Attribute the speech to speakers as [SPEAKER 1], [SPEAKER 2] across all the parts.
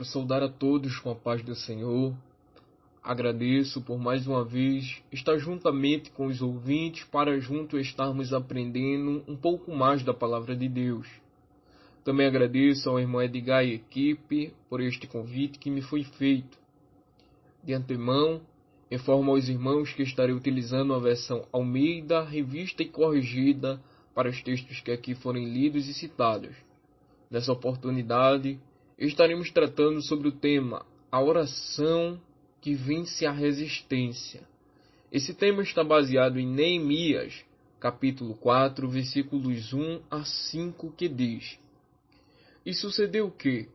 [SPEAKER 1] quero saudar a todos com a paz do Senhor. Agradeço por mais uma vez estar juntamente com os ouvintes para juntos estarmos aprendendo um pouco mais da Palavra de Deus. Também agradeço ao irmão Edgar e equipe por este convite que me foi feito. De antemão, informo aos irmãos que estarei utilizando a versão Almeida, revista e corrigida para os textos que aqui forem lidos e citados. Nessa oportunidade, estaremos tratando sobre o tema A Oração que Vence a Resistência. Esse tema está baseado em Neemias, capítulo 4, versículos 1 a 5, que diz: E sucedeu que,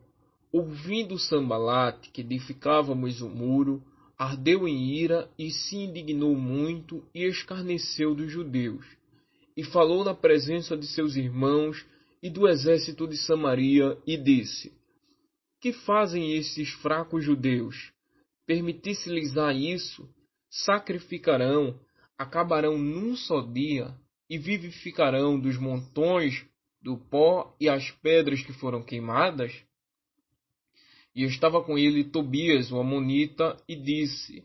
[SPEAKER 1] ouvindo Sambalate que edificávamos o muro, ardeu em ira e se indignou muito e escarneceu dos judeus, e falou na presença de seus irmãos e do exército de Samaria, e disse: Que fazem esses fracos judeus? Permitisse-lhes a isso, sacrificarão, acabarão num só dia, e vivificarão dos montões do pó e as pedras que foram queimadas? E estava com ele Tobias, o amonita, e disse: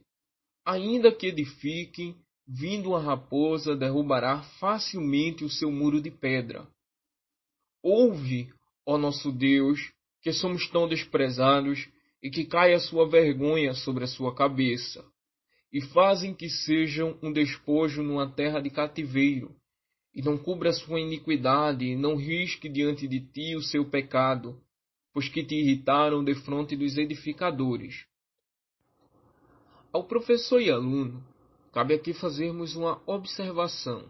[SPEAKER 1] Ainda que edifiquem, vindo a raposa derrubará facilmente o seu muro de pedra. Ouve, ó nosso Deus, que somos tão desprezados, e que caia a sua vergonha sobre a sua cabeça. E fazem que sejam um despojo numa terra de cativeiro, e não cubra a sua iniquidade, e não risque diante de ti o seu pecado, pois que te irritaram defronte dos edificadores. Ao professor e aluno, cabe aqui fazermos uma observação.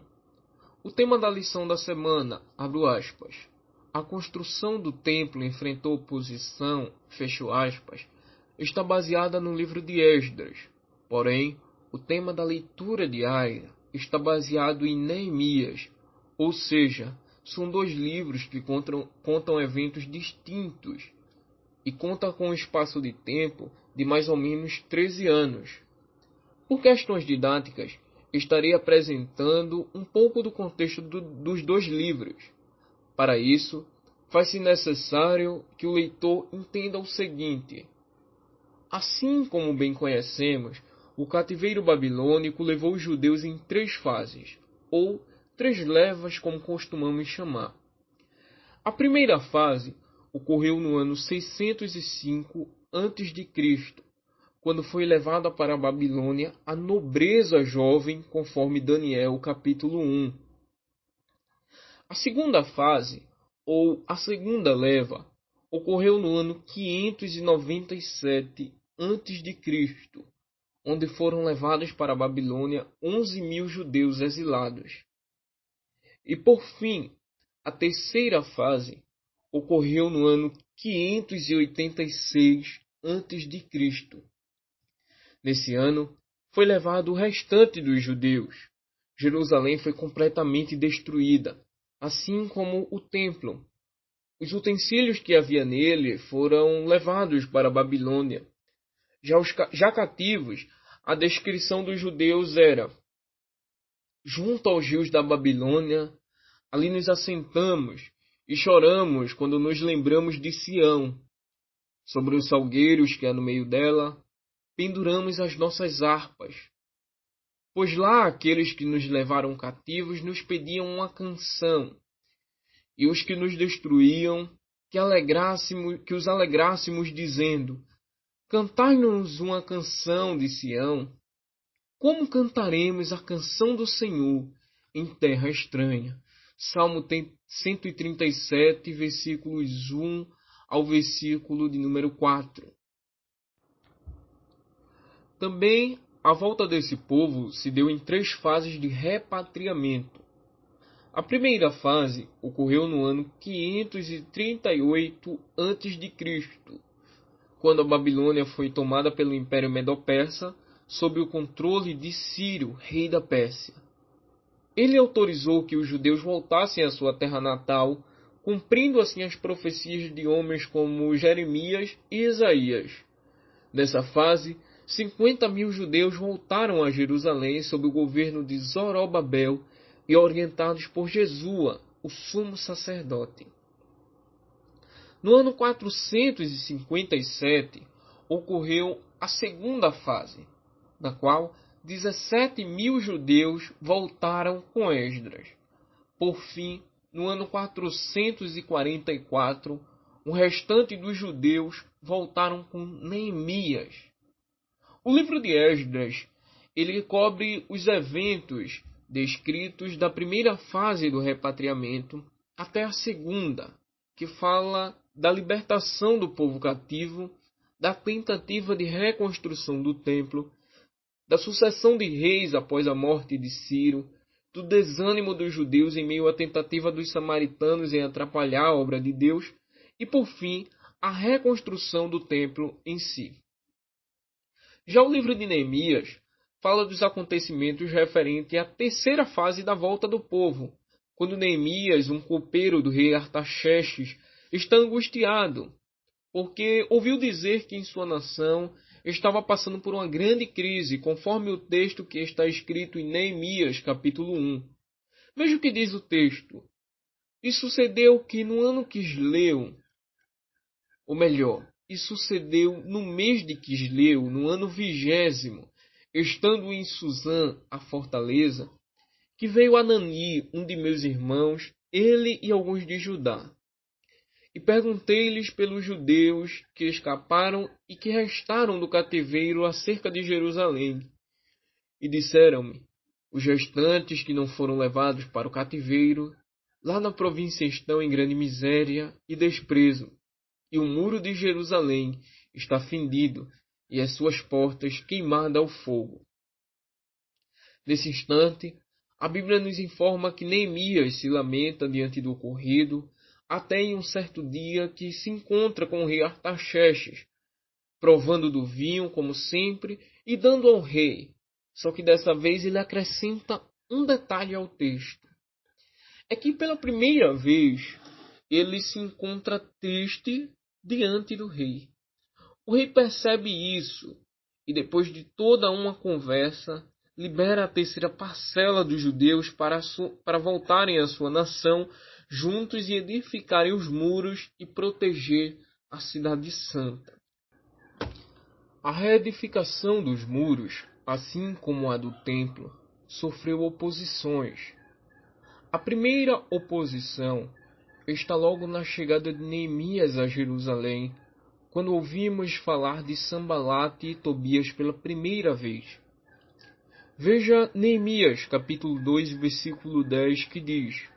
[SPEAKER 1] O tema da lição da semana, abro aspas, a construção do templo enfrentou oposição, fecho aspas, está baseada no livro de Esdras. Porém, o tema da leitura diária está baseado em Neemias, ou seja, são dois livros que contam eventos distintos e contam com um espaço de tempo de mais ou menos 13 anos. Por questões didáticas, estarei apresentando um pouco do contexto dos dois livros. Para isso, faz-se necessário que o leitor entenda o seguinte. Assim como bem conhecemos, o cativeiro babilônico levou os judeus em 3 fases, ou 3 levas como costumamos chamar. A primeira fase ocorreu no ano 605 a.C., quando foi levada para a Babilônia a nobreza jovem, conforme Daniel capítulo 1. A segunda fase, ou a segunda leva, ocorreu no ano 597 a.C., onde foram levados para a Babilônia 11.000 judeus exilados. E por fim, a terceira fase ocorreu no ano 586 a.C. Nesse ano, foi levado o restante dos judeus. Jerusalém foi completamente destruída, assim como o templo. Os utensílios que havia nele foram levados para a Babilônia. Já cativos, a descrição dos judeus era: junto aos rios da Babilônia, ali nos assentamos e choramos quando nos lembramos de Sião. Sobre os salgueiros que há no meio dela, penduramos as nossas harpas. Pois lá aqueles que nos levaram cativos nos pediam uma canção, e os que nos destruíam que os alegrássemos dizendo: Cantai-nos uma canção de Sião. Como cantaremos a canção do Senhor em terra estranha? Salmo 137, versículos 1 ao versículo de número 4. Também a volta desse povo se deu em 3 fases de repatriamento. A primeira fase ocorreu no ano 538 a.C., quando a Babilônia foi tomada pelo Império Medo-Persa sob o controle de Ciro, rei da Pérsia. Ele autorizou que os judeus voltassem à sua terra natal, cumprindo assim as profecias de homens como Jeremias e Isaías. Nessa fase, 50.000 judeus voltaram a Jerusalém sob o governo de Zorobabel e orientados por Jesua, o sumo sacerdote. No ano 457, ocorreu a segunda fase, na qual 17.000 judeus voltaram com Esdras. Por fim, no ano 444, o restante dos judeus voltaram com Neemias. O livro de Esdras, ele cobre os eventos descritos da primeira fase do repatriamento até a segunda, que fala da libertação do povo cativo, da tentativa de reconstrução do templo, da sucessão de reis após a morte de Ciro, do desânimo dos judeus em meio à tentativa dos samaritanos em atrapalhar a obra de Deus e, por fim, a reconstrução do templo em si. Já o livro de Neemias fala dos acontecimentos referentes à terceira fase da volta do povo, quando Neemias, um copeiro do rei Artaxerxes, está angustiado, porque ouviu dizer que em sua nação estava passando por uma grande crise, conforme o texto que está escrito em Neemias, capítulo 1. Veja o que diz o texto. E sucedeu que no ano Quisleu, ou melhor, e sucedeu no mês de Quisleu, no ano 20º, estando em Susã, a fortaleza, que veio Anani, um de meus irmãos, ele e alguns de Judá. E perguntei-lhes pelos judeus que escaparam e que restaram do cativeiro acerca de Jerusalém. E disseram-me, os restantes que não foram levados para o cativeiro, lá na província estão em grande miséria e desprezo, e o muro de Jerusalém está fendido, e as suas portas queimadas ao fogo. Nesse instante, a Bíblia nos informa que Neemias se lamenta diante do ocorrido, até em um certo dia que se encontra com o rei Artaxerxes, provando do vinho, como sempre, e dando ao rei. Só que dessa vez ele acrescenta um detalhe ao texto. É que pela primeira vez ele se encontra triste diante do rei. O rei percebe isso e, depois de toda uma conversa, libera a terceira parcela dos judeus para voltarem à sua nação juntos e edificarem os muros e proteger a cidade santa. A reedificação dos muros, assim como a do templo, sofreu oposições. A primeira oposição está logo na chegada de Neemias a Jerusalém, quando ouvimos falar de Sambalate e Tobias pela primeira vez. Veja Neemias, capítulo 2, versículo 10, que diz: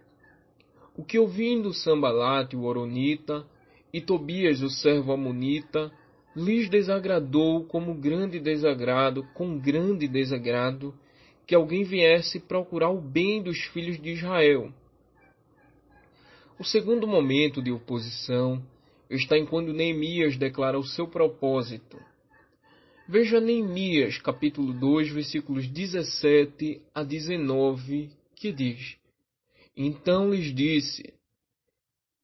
[SPEAKER 1] O que ouvindo Sambalate, o horonita, e Tobias, o servo amonita, lhes desagradou com grande desagrado, que alguém viesse procurar o bem dos filhos de Israel. O segundo momento de oposição está em quando Neemias declara o seu propósito. Veja Neemias, capítulo 2, versículos 17 a 19, que diz: Então lhes disse: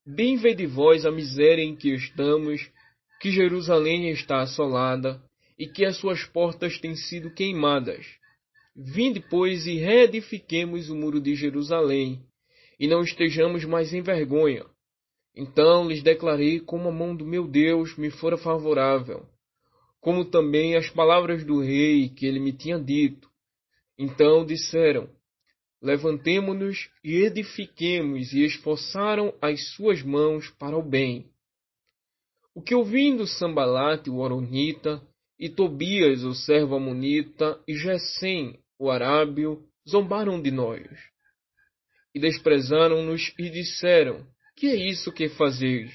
[SPEAKER 1] Bem vede vós a miséria em que estamos, que Jerusalém está assolada, e que as suas portas têm sido queimadas. Vinde, pois, e reedifiquemos o muro de Jerusalém, e não estejamos mais em vergonha. Então lhes declarei como a mão do meu Deus me fora favorável, como também as palavras do rei que ele me tinha dito. Então disseram: Levantemo-nos e edifiquemos, e esforçaram as suas mãos para o bem. O que ouvindo Sambalate, o horonita, e Tobias, o servo amonita, e Gesem, o arábio, zombaram de nós. E desprezaram-nos e disseram: Que é isso que fazeis?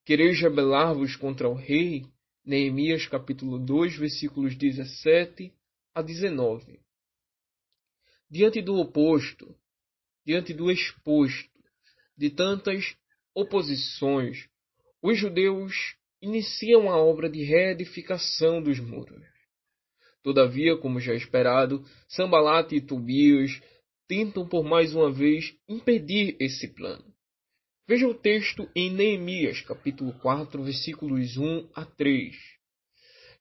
[SPEAKER 1] Quereis rebelar-vos contra o rei? Neemias capítulo 2, versículos 17 a 19. Diante do oposto, diante do exposto, de tantas oposições, os judeus iniciam a obra de reedificação dos muros. Todavia, como já esperado, Sambalate e Tobias tentam por mais uma vez impedir esse plano. Veja o texto em Neemias, capítulo 4, versículos 1 a 3.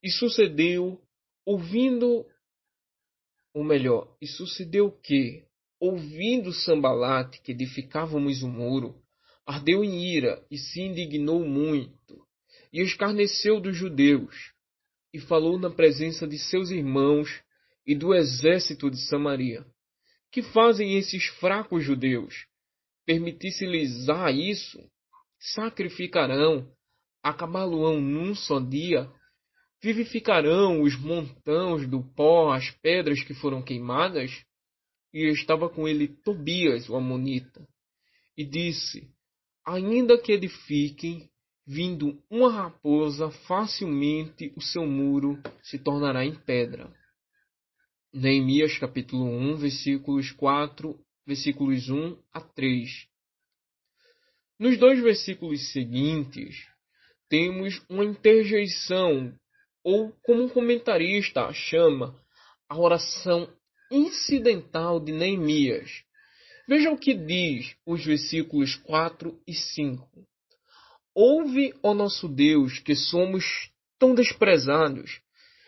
[SPEAKER 1] E sucedeu que, ouvindo Sambalate que edificávamos o muro, ardeu em ira e se indignou muito, e escarneceu dos judeus, e falou na presença de seus irmãos e do exército de Samaria: que fazem esses fracos judeus? Permitisse-lhes isso? Sacrificarão, acabá-lo-ão num só dia? Vivificarão os montões do pó, as pedras que foram queimadas? E estava com ele Tobias, o amonita, e disse: ainda que edifiquem, vindo uma raposa, facilmente o seu muro se tornará em pedra. Neemias capítulo 1, versículos 1 a 3. Nos dois versículos seguintes, temos uma interjeição, ou como um comentarista a chama, a oração incidental de Neemias. Veja o que diz os versículos 4 e 5. Ouve, ó nosso Deus, que somos tão desprezados,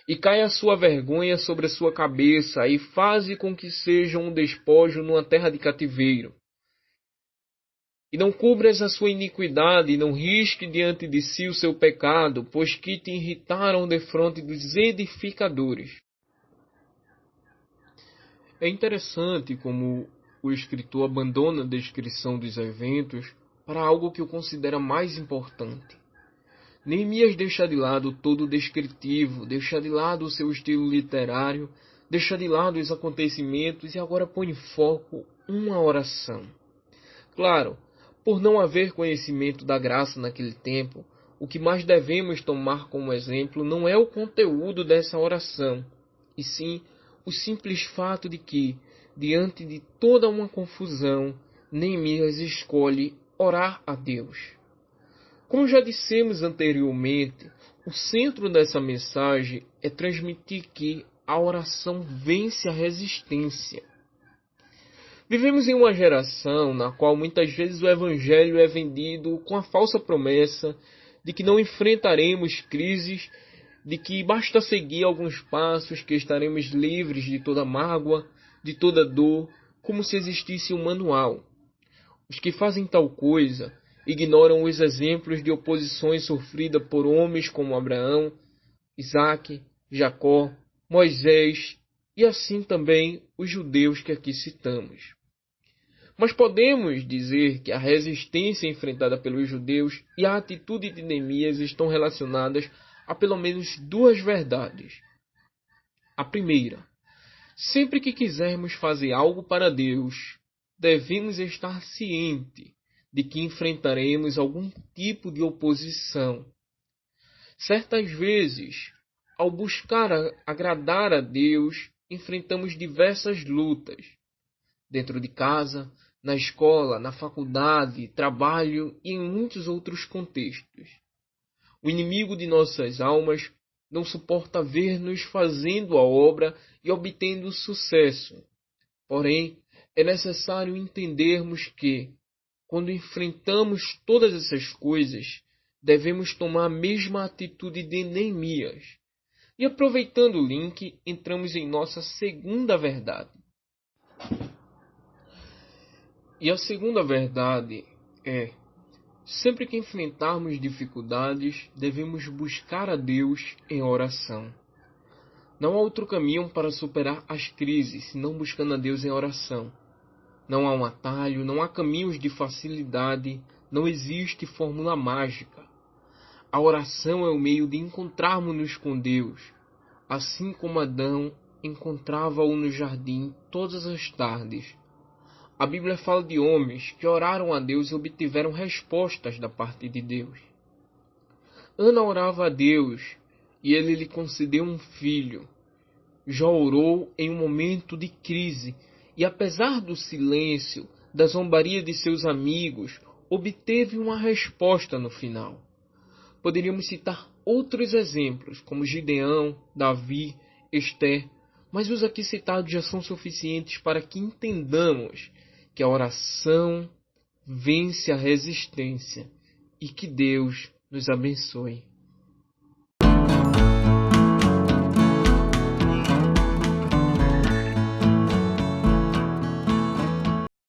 [SPEAKER 1] e caia a sua vergonha sobre a sua cabeça, e faze com que seja um despojo numa terra de cativeiro. E não cubras a sua iniquidade, e não risque diante de si o seu pecado, pois que te irritaram defronte dos edificadores. É interessante como o escritor abandona a descrição dos eventos para algo que o considera mais importante. Neemias deixa de lado todo o descritivo, deixa de lado o seu estilo literário, deixa de lado os acontecimentos e agora põe em foco uma oração. Claro, por não haver conhecimento da graça naquele tempo, o que mais devemos tomar como exemplo não é o conteúdo dessa oração, e sim o simples fato de que, diante de toda uma confusão, Neemias escolhe orar a Deus. Como já dissemos anteriormente, o centro dessa mensagem é transmitir que a oração vence a resistência. Vivemos em uma geração na qual muitas vezes o Evangelho é vendido com a falsa promessa de que não enfrentaremos crises, de que basta seguir alguns passos que estaremos livres de toda mágoa, de toda dor, como se existisse um manual. Os que fazem tal coisa ignoram os exemplos de oposições sofridas por homens como Abraão, Isaque, Jacó, Moisés e assim também os judeus que aqui citamos. Mas podemos dizer que a resistência enfrentada pelos judeus e a atitude de Neemias estão relacionadas a pelo menos duas verdades. A primeira: sempre que quisermos fazer algo para Deus, devemos estar cientes de que enfrentaremos algum tipo de oposição. Certas vezes, ao buscar agradar a Deus, enfrentamos diversas lutas, dentro de casa, na escola, na faculdade, trabalho e em muitos outros contextos. O inimigo de nossas almas não suporta ver-nos fazendo a obra e obtendo sucesso. Porém, é necessário entendermos que, quando enfrentamos todas essas coisas, devemos tomar a mesma atitude de Neemias. E aproveitando o link, entramos em nossa segunda verdade. E a segunda verdade é: sempre que enfrentarmos dificuldades, devemos buscar a Deus em oração. Não há outro caminho para superar as crises, senão buscando a Deus em oração. Não há um atalho, não há caminhos de facilidade, não existe fórmula mágica. A oração é o meio de encontrarmos-nos com Deus, assim como Adão encontrava-o no jardim todas as tardes. A Bíblia fala de homens que oraram a Deus e obtiveram respostas da parte de Deus. Ana orava a Deus e ele lhe concedeu um filho. Jó orou em um momento de crise e, apesar do silêncio, da zombaria de seus amigos, obteve uma resposta no final. Poderíamos citar outros exemplos, como Gideão, Davi, Esther, mas os aqui citados já são suficientes para que entendamos que a oração vence a resistência e que Deus nos abençoe.